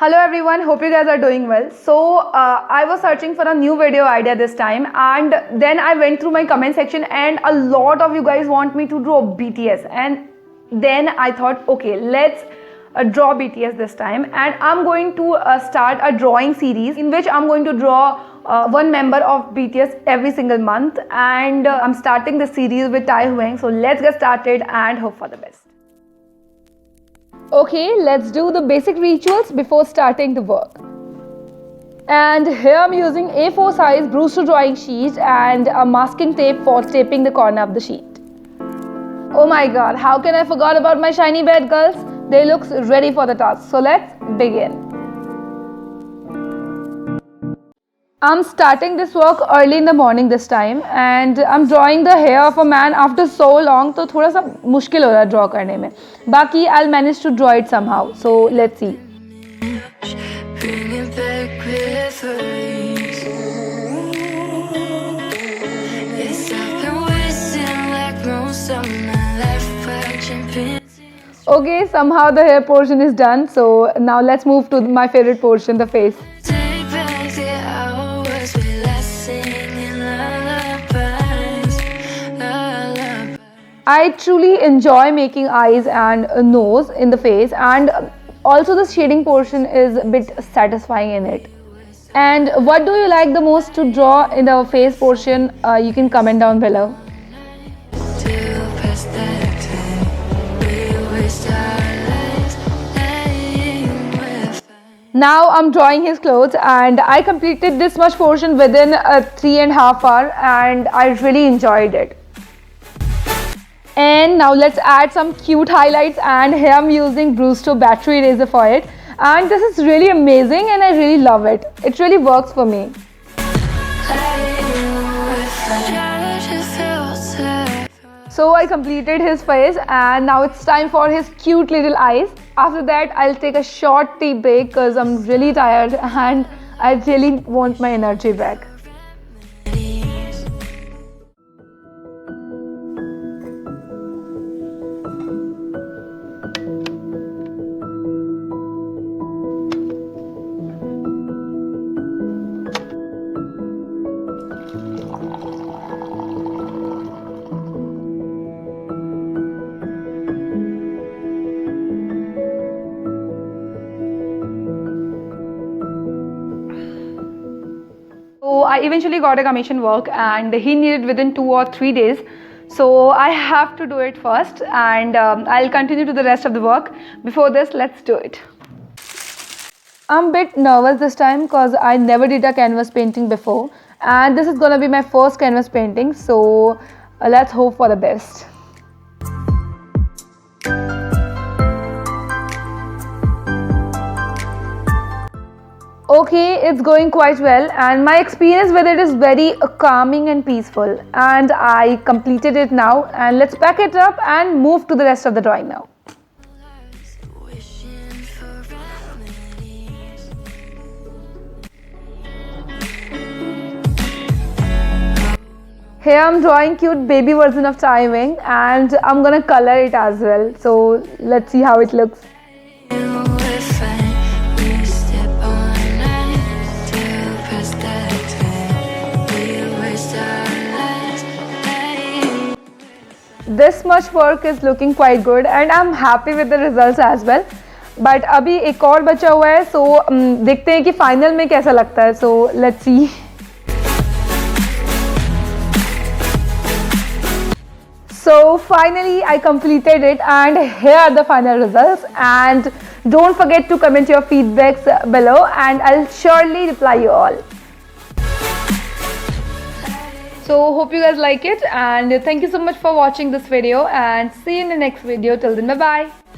Hello everyone, hope you guys are doing well. So I was searching for a new video idea this time, and then I went through my comment section and a lot of you guys want me to draw BTS, and then I thought, okay, let's draw BTS this time, and I'm going to start a drawing series in which I'm going to draw one member of BTS every single month, and I'm starting the series with Taehyung. So let's get started and hope for the best. Okay, let's do the basic rituals before starting the work. And here I'm using A4 size Brewster drawing sheet and a masking tape for taping the corner of the sheet. Oh my god, how can I forget about my shiny bed girls? They look ready for the task. So let's begin. I'm starting this work early in the morning this time, and I'm drawing the hair of a man after so long, तो थोड़ा सा मुश्किल हो रहा है draw करने में. बाकी I'll manage to draw it somehow. So let's see. Okay, somehow the hair portion is done. So now let's move to my favorite portion, the face. I truly enjoy making eyes and a nose in the face, and also the shading portion is a bit satisfying in it. And what do you like the most to draw in the face portion? You can comment down below. Now I'm drawing his clothes, and I completed this much portion within 3.5 hours, and I really enjoyed it. And now let's add some cute highlights, and here I'm using Brewster battery eraser for it, and this is really amazing and I really love it. It really works for me. So I completed his face, and now it's time for his cute little eyes. After that I'll take a short tea break because I'm really tired and I really want my energy back. So I eventually got a commission work, and he needed within 2 or 3 days. So I have to do it first, and I'll continue to the rest of the work. Before this, let's do it. I'm a bit nervous this time because I never did a canvas painting before, and this is gonna be my first canvas painting. So let's hope for the best. Okay, it's going quite well, and my experience with it is very calming and peaceful, and I completed it now, and let's pack it up and move to the rest of the drawing now. Here I'm drawing cute baby version of Taehyung, and I'm gonna color it as well, so let's see how it looks. This much work is looking quite good, and I'm happy with the results as well. But अभी एक और बचा हुआ है, so देखते हैं कि final में कैसा लगता है. So let's see. So finally I completed it, and here are the final results. And don't forget to comment your feedbacks below, and I'll surely reply you all. So hope you guys like it, and thank you so much for watching this video, and see you in the next video. Till then, bye bye.